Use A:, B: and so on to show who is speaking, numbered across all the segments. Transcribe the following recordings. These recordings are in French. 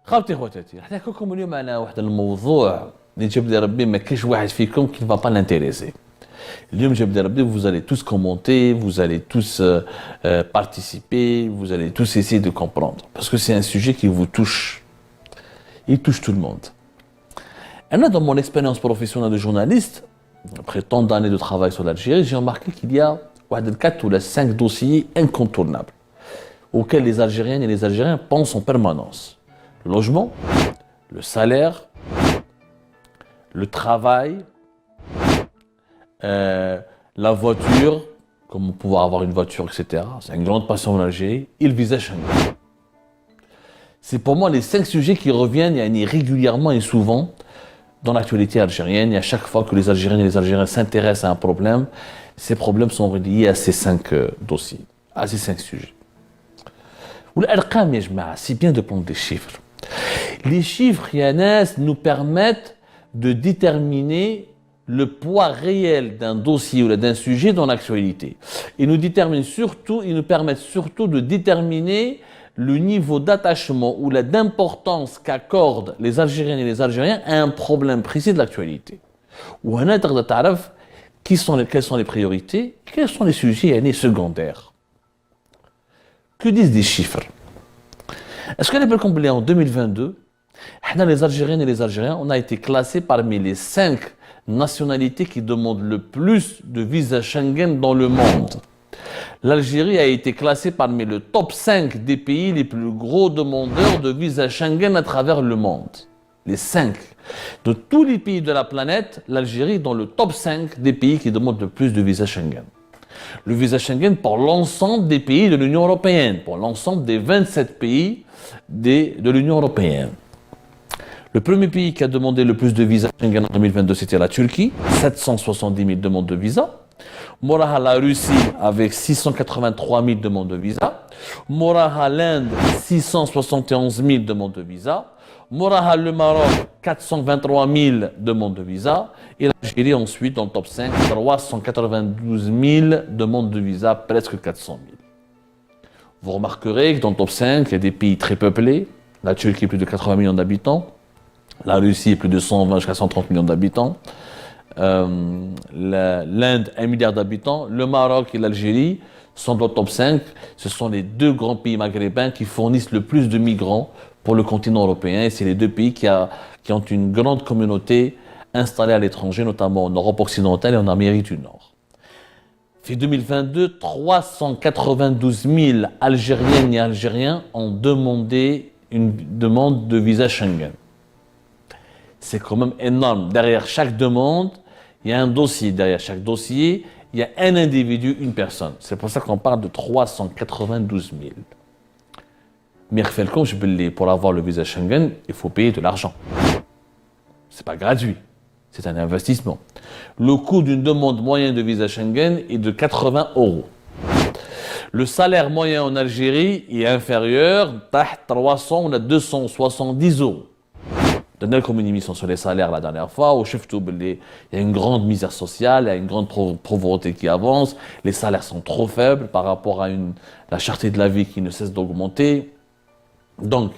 A: خاوتي خواتاتي حنا كلكم اليوم على واحد الموضوع اللي جاب لي ربي ما كاينش واحد فيكم qui ne va pas l'intéresser. اليوم جاب لي ربي vous allez tous commenter, vous allez tous participer, vous allez tous essayer de comprendre parce que c'est un sujet qui vous touche. Il touche tout le monde. Et là, dans mon expérience professionnelle de journaliste, après tant d'années de travail sur l'Algérie, j'ai remarqué qu'il y a 4 ou 5 dossiers incontournables auxquels les Algériennes et les Algériens pensent en permanence. Le logement, le salaire, le travail, la voiture, comment pouvoir avoir une voiture, etc. C'est une grande passion en Algérie. Et le visa Schengen. C'est pour moi les 5 sujets qui reviennent régulièrement et souvent dans l'actualité algérienne. Et à chaque fois que les Algériennes et les Algériens s'intéressent à un problème, ces problèmes sont reliés à ces 5 dossiers, à ces 5 sujets. C'est bien de prendre des chiffres. Les chiffres, Yanas, nous permettent de déterminer le poids réel d'un dossier ou d'un sujet dans l'actualité. Ils nous permettent surtout de déterminer le niveau d'attachement ou d'importance qu'accordent les Algériennes et les Algériens à un problème précis de l'actualité. Ou un autre de quelles sont les priorités, quels sont les sujets secondaires. Que disent des chiffres? Est-ce que les peuples en 2022, les Algériennes et les Algériens, on a été classés parmi les 5 nationalités qui demandent le plus de visa Schengen dans le monde. L'Algérie a été classée parmi le top 5 des pays les plus gros demandeurs de visa Schengen à travers le monde. Les 5. De tous les pays de la planète, l'Algérie est dans le top 5 des pays qui demandent le plus de visa Schengen. Le visa Schengen pour l'ensemble des pays de l'Union européenne, pour l'ensemble des 27 pays de l'Union européenne. Le premier pays qui a demandé le plus de visa Schengen en 2022, c'était la Turquie, 770 000 demandes de visa. Moraha la Russie avec 683 000 demandes de visa. Moraha l'Inde, 671 000 demandes de visa. Moraha le Maroc, 423 000 demandes de visa. Et l'Algérie ensuite dans le top 5, 392 000 demandes de visa, presque 400 000. Vous remarquerez que dans le top 5, il y a des pays très peuplés. La Turquie, plus de 80 millions d'habitants. La Russie, plus de 120 jusqu'à 130 millions d'habitants. L'Inde, 1 milliard d'habitants. Le Maroc et l'Algérie sont dans le top 5. Ce sont les 2 grands pays maghrébins qui fournissent le plus de migrants pour le continent européen. Et c'est les 2 pays qui ont une grande communauté installée à l'étranger, notamment en Europe occidentale et en Amérique du Nord. En 2022, 392 000 Algériennes et Algériens ont demandé une demande de visa Schengen. C'est quand même énorme. Derrière chaque demande, il y a un dossier. Derrière chaque dossier, il y a un individu, une personne. C'est pour ça qu'on parle de 392 000. Mais pour avoir le visa Schengen, il faut payer de l'argent. C'est pas gratuit. C'est un investissement. Le coût d'une demande moyenne de visa Schengen est de 80 €. Le salaire moyen en Algérie est inférieur à 300 ou 270 €. Donné comme une émission sur les salaires la dernière fois, il y a une grande misère sociale, il y a une grande pauvreté qui avance, les salaires sont trop faibles par rapport à la cherté de la vie qui ne cesse d'augmenter. Donc,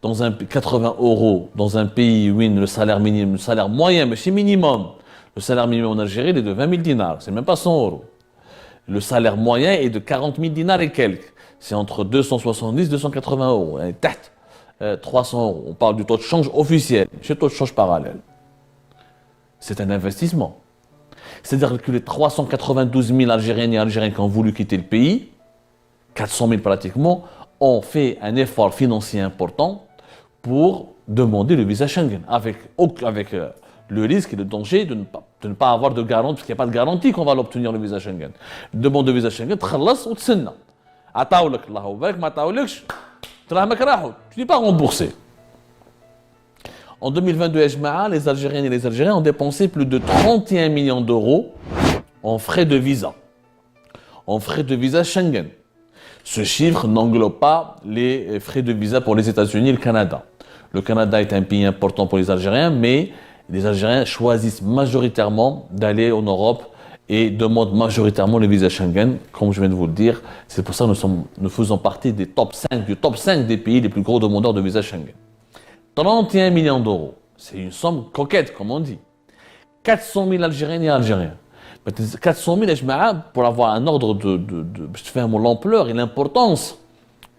A: dans 80 € dans un pays où le salaire minimum, le salaire moyen, mais c'est minimum. Le salaire minimum en Algérie il est de 20 000 dinars, c'est même pas 100 €. Le salaire moyen est de 40 000 dinars et quelques. C'est entre 270 et 280 €. 300 €. On parle du taux de change officiel, chez le taux de change parallèle. C'est un investissement. C'est-à-dire que les 392 000 Algériennes et Algériens qui ont voulu quitter le pays, 400 000 pratiquement, ont fait un effort financier important pour demander le visa Schengen, avec le risque et le danger de ne pas avoir de garantie, parce qu'il n'y a pas de garantie qu'on va l'obtenir le visa Schengen. Demande de visa Schengen, تخلص وتسنى. عطاولك الله يبارك ما عطاولكش دراهمك راحوا. Tu n'es pas remboursé. En 2022, les Algériennes et les Algériens ont dépensé plus de 31 millions d'euros en frais de visa. En frais de visa Schengen. Ce chiffre n'englobe pas les frais de visa pour les États-Unis et le Canada. Le Canada est un pays important pour les Algériens, mais les Algériens choisissent majoritairement d'aller en Europe et demandent majoritairement le visa Schengen, comme je viens de vous le dire. C'est pour ça que nous faisons partie du top 5 des pays les plus gros demandeurs de visa Schengen. 31 millions d'euros. C'est une somme coquette, comme on dit. 400 000 Algériennes et Algériens. 400 000, pour avoir un ordre de faire l'ampleur et l'importance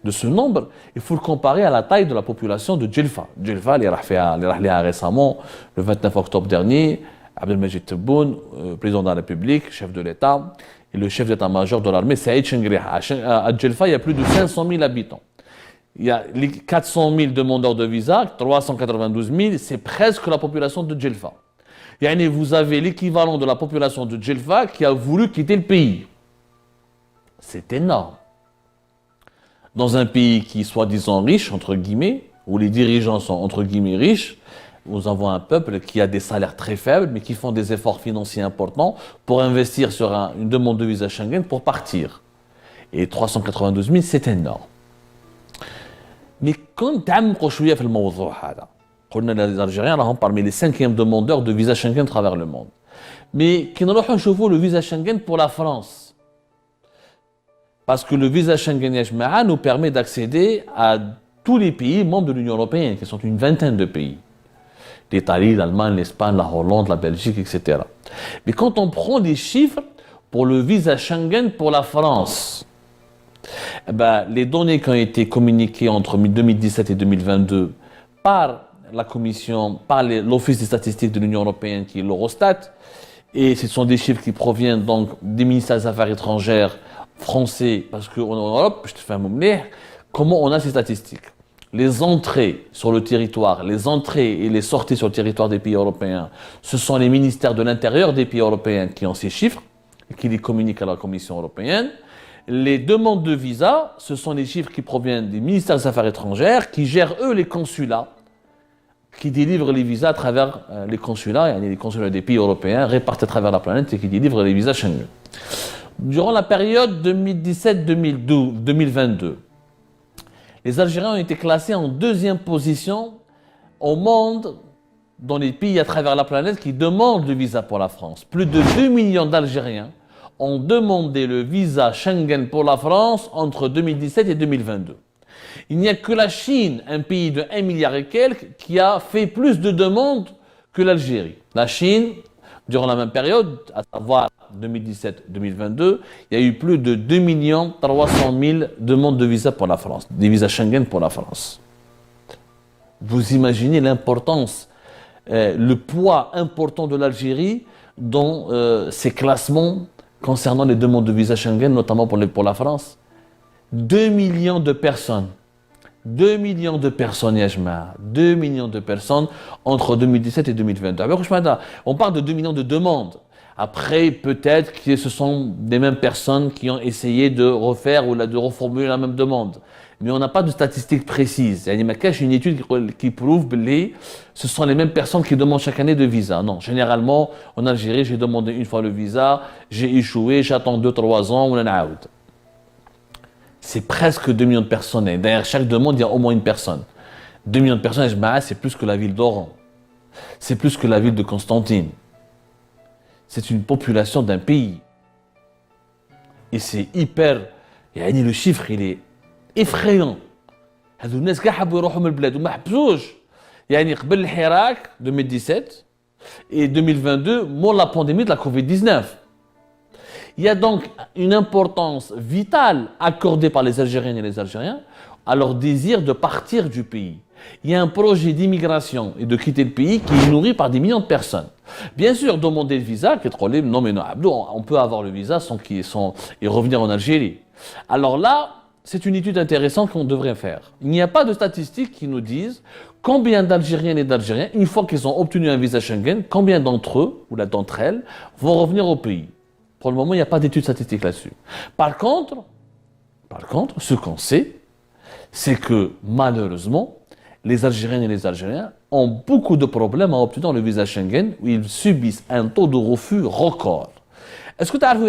A: de ce nombre, il faut le comparer à la taille de la population de Djelfa. Djelfa, il est récemment, le 29 octobre dernier, Abdelmajid Tebboune, président de la République, chef de l'État, et le chef d'état-major de l'armée, Saïd Chengrih. À Djelfa, il y a plus de 500 000 habitants. Il y a les 400 000 demandeurs de visa, 392 000, c'est presque la population de Djelfa. Yani vous avez l'équivalent de la population de Djelfa qui a voulu quitter le pays. C'est énorme. Dans un pays qui est soi-disant riche, entre guillemets, où les dirigeants sont entre guillemets riches, nous avons un peuple qui a des salaires très faibles, mais qui font des efforts financiers importants pour investir sur une demande de visa Schengen pour partir. Et 392 000, c'est énorme. Mais quand تعمقوا شوية في الموضوع هذا قلنا les Algériens راهم parmi les 5e demandeurs de visa Schengen à travers le monde. Mais كي نروحوا نشوفوا le visa Schengen pour la France. Parce que le visa Schengen يا جماعة nous permet d'accéder à tous les pays membres de l'Union européenne, qui sont une vingtaine de pays. L'Italie, l'Allemagne, l'Espagne, la Hollande, la Belgique, etc. Mais quand on prend les chiffres pour le visa Schengen pour la France, les données qui ont été communiquées entre 2017 et 2022 par la Commission, par l'Office des statistiques de l'Union européenne qui est l'Eurostat, et ce sont des chiffres qui proviennent donc des ministères des Affaires étrangères français, parce qu'en Europe, je te fais un moment, comment on a ces statistiques? Les entrées sur le territoire, les entrées et les sorties sur le territoire des pays européens, ce sont les ministères de l'Intérieur des pays européens qui ont ces chiffres et qui les communiquent à la Commission européenne. Les demandes de visa, ce sont les chiffres qui proviennent des ministères des Affaires étrangères qui gèrent eux les consulats, qui délivrent les visas à travers les consulats des pays européens répartis à travers la planète et qui délivrent les visas Schengen. Durant la période 2017-2022, les Algériens ont été classés en 2e position au monde dans les pays à travers la planète qui demandent le visa pour la France. Plus de 2 millions d'Algériens ont demandé le visa Schengen pour la France entre 2017 et 2022. Il n'y a que la Chine, un pays de 1 milliard et quelques, qui a fait plus de demandes que l'Algérie. La Chine, durant la même période, à savoir 2017-2022, il y a eu plus de 2 300 000 demandes de visa pour la France, des visas Schengen pour la France. Vous imaginez l'importance, le poids important de l'Algérie dans ces classements concernant les demandes de visa Schengen, notamment pour la France. 2 millions de personnes. 2 millions de personnes, Yajma. 2 millions de personnes entre 2017 et 2022. On parle de 2 millions de demandes. Après, peut-être que ce sont les mêmes personnes qui ont essayé de refaire ou de reformuler la même demande. Mais on n'a pas de statistiques précises. Il y a une étude qui prouve que ce sont les mêmes personnes qui demandent chaque année de visa. Non, généralement, en Algérie, j'ai demandé une fois le visa, j'ai échoué, j'attends 2-3 ans, on en a out. C'est presque 2 millions de personnes. Et derrière chaque demande, il y a au moins une personne. 2 millions de personnes, c'est plus que la ville d'Oran. C'est plus que la ville de Constantine. C'est une population d'un pays. Et c'est hyper... Le chiffre, il est effrayant. هذو الناس كاع حبوا يروحوا من البلاد وما حبسوش. قبل الحراك 2017 et 2022, moins la pandémie de la Covid-19. Il y a donc une importance vitale accordée par les Algériennes et les Algériens à leur désir de partir du pays. Il y a un projet d'immigration et de quitter le pays qui est nourri par des millions de personnes. Bien sûr, demander le visa, non mais non, on peut avoir le visa et revenir en Algérie. Alors là, c'est une étude intéressante qu'on devrait faire. Il n'y a pas de statistiques qui nous disent combien d'Algériennes et d'Algériens, une fois qu'ils ont obtenu un visa Schengen, combien d'entre eux ou d'entre elles vont revenir au pays. Pour le moment, il n'y a pas d'études statistiques là-dessus. Par contre, ce qu'on sait, c'est que malheureusement, les Algériennes et les Algériens ont beaucoup de problèmes à obtenir le visa Schengen où ils subissent un taux de refus record. Est-ce que tu as vu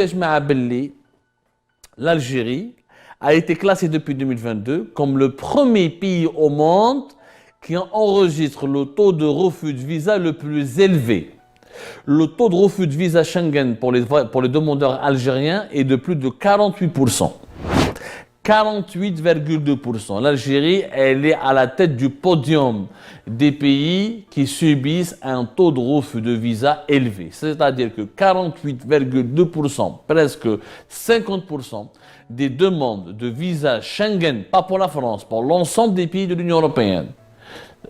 A: l'Algérie a été classée depuis 2022 comme le premier pays au monde qui enregistre le taux de refus de visa le plus élevé. Le taux de refus de visa Schengen pour les demandeurs algériens est de plus de 48%. 48,2%. L'Algérie, elle est à la tête du podium des pays qui subissent un taux de refus de visa élevé. C'est-à-dire que 48,2%, presque 50% des demandes de visa Schengen, pas pour la France, pour l'ensemble des pays de l'Union européenne,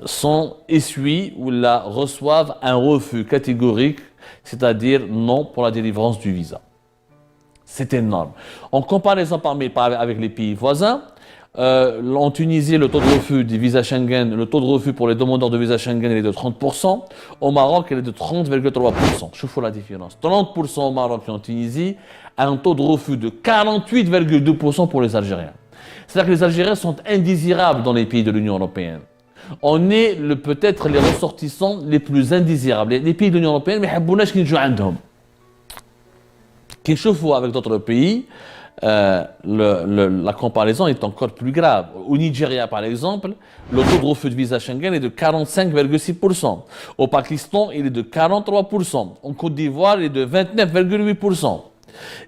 A: sont essuient ou reçoivent un refus catégorique, c'est-à-dire non pour la délivrance du visa. C'est énorme. En comparaison avec les pays voisins, en Tunisie, le taux de refus des visas Schengen, le taux de refus pour les demandeurs de visa Schengen est de 30%. Au Maroc, il est de 30,3%. Je fais la différence. 30% au Maroc et en Tunisie, un taux de refus de 48,2% pour les Algériens. C'est-à-dire que les Algériens sont indésirables dans les pays de l'Union européenne. On est peut-être les ressortissants les plus indésirables. Les pays de l'Union européenne, mais ils ne Kinshasa avec d'autres pays, la comparaison est encore plus grave. Au Nigeria, par exemple, le taux de refus de visa Schengen est de 45,6%. Au Pakistan, il est de 43%. En Côte d'Ivoire, il est de 29,8%.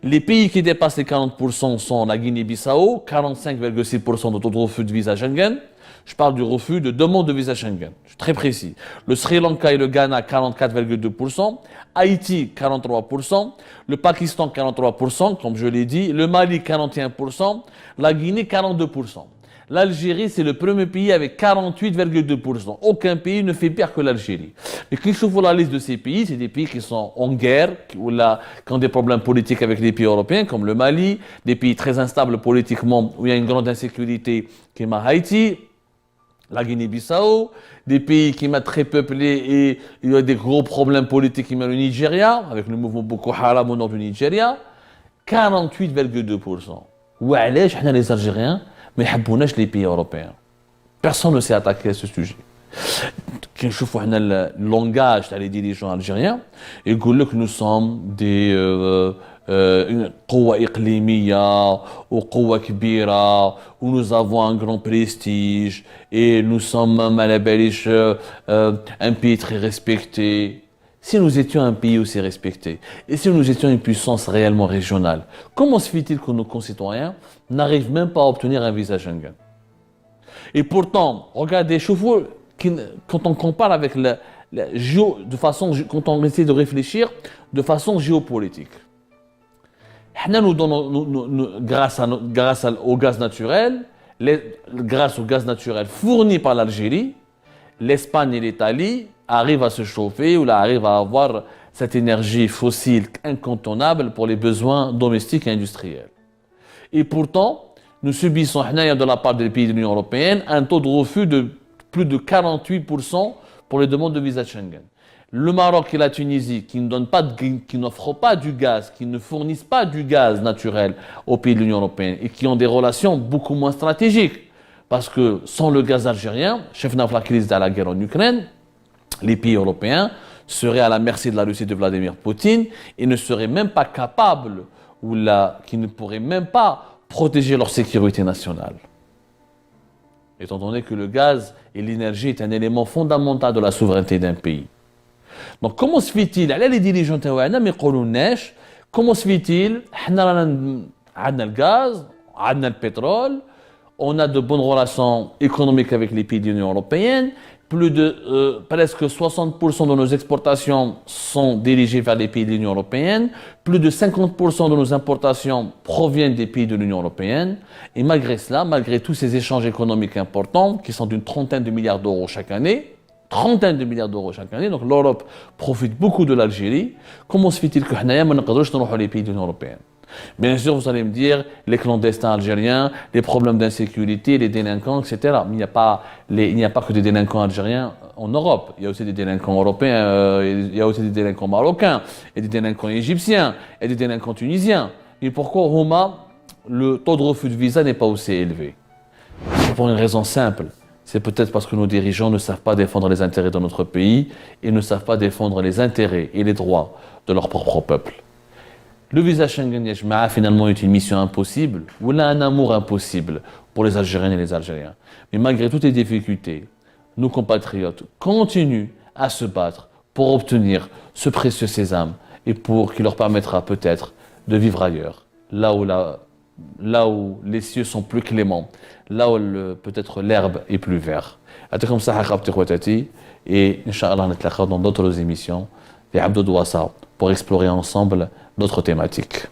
A: Les pays qui dépassent les 40% sont la Guinée-Bissau, 45,6% de taux de refus de visa Schengen. Je parle du refus de demande de visa Schengen. Je suis très précis. Le Sri Lanka et le Ghana, 44,2%. Haïti, 43%. Le Pakistan, 43%, comme je l'ai dit. Le Mali, 41%. La Guinée, 42%. L'Algérie, c'est le premier pays avec 48,2%. Aucun pays ne fait pire que l'Algérie. Mais quand je vois la liste de ces pays, c'est des pays qui sont en guerre, qui ont des problèmes politiques avec les pays européens, comme le Mali, des pays très instables politiquement, où il y a une grande insécurité, qui est Haïti, la Guinée-Bissau, des pays qui sont très peuplés et il y a des gros problèmes politiques comme le Nigeria, avec le mouvement Boko Haram au nord du Nigeria, 48,2%. Où est-ce que les Algériens, mais les pays européens? Personne ne s'est attaqué à ce sujet. Quand je vois le langage des dirigeants algériens, ils disent que nous sommes des قوة إقليمية وقوة كبيرة où nous avons un grand prestige et nous sommes un pays très respecté. Si nous étions un pays aussi respecté et si nous étions une puissance réellement régionale, comment se fait-il que nos concitoyens n'arrivent même pas à obtenir un visa Schengen? Et pourtant, regardez, quand on compare avec quand on essaie de réfléchir de façon géopolitique, nous donnons, grâce au gaz naturel, grâce au gaz naturel fourni par l'Algérie, l'Espagne et l'Italie arrivent à se chauffer ou arrivent à avoir cette énergie fossile incontournable pour les besoins domestiques et industriels. Et pourtant, nous subissons de la part des pays de l'Union européenne un taux de refus de plus de 48% pour les demandes de visa Schengen. Le Maroc et la Tunisie qui n'offrent pas du gaz, qui ne fournissent pas du gaz naturel aux pays de l'Union européenne et qui ont des relations beaucoup moins stratégiques. Parce que sans le gaz algérien, chef de la crise de la guerre en Ukraine, les pays européens seraient à la merci de la Russie de Vladimir Poutine et ne seraient même pas capables qui ne pourraient même pas protéger leur sécurité nationale. Étant donné que le gaz et l'énergie est un élément fondamental de la souveraineté d'un pays. Donc comment se fait-il, les dirigeants comment se fait-il, on a le gaz, on a le pétrole, on a de bonnes relations économiques avec les pays de l'Union européenne, presque 60% de nos exportations sont dirigées vers les pays de l'Union européenne, plus de 50% de nos importations proviennent des pays de l'Union européenne, et malgré cela, malgré tous ces échanges économiques importants, qui sont d'une trentaine de milliards d'euros chaque année, donc l'Europe profite beaucoup de l'Algérie, comment se fait-il que nous ne pouvons pas les pays de l'Union européenne? Bien sûr, vous allez me dire, les clandestins algériens, les problèmes d'insécurité, les délinquants, etc. Mais il n'y a pas que des délinquants algériens en Europe. Il y a aussi des délinquants européens, il y a aussi des délinquants marocains, et des délinquants égyptiens, et des délinquants tunisiens. Et pourquoi, Roma, le taux de refus de visa n'est pas aussi élevé? C'est pour une raison simple. C'est peut-être parce que nos dirigeants ne savent pas défendre les intérêts de notre pays et ne savent pas défendre les intérêts et les droits de leur propre peuple. Le visa Schengen finalement est une mission impossible ou un amour impossible pour les Algériennes et les Algériens. Mais malgré toutes les difficultés, nos compatriotes continuent à se battre pour obtenir ce précieux sésame et qui leur permettra peut-être de vivre ailleurs, là où là où les cieux sont plus cléments, là où peut-être l'herbe est plus verte. يعطيكم الصحة خابتي خواتاتي et Inch'Allah نتلاقاو dans d'autres émissions في عبدو دواسا pour explorer ensemble d'autres thématiques.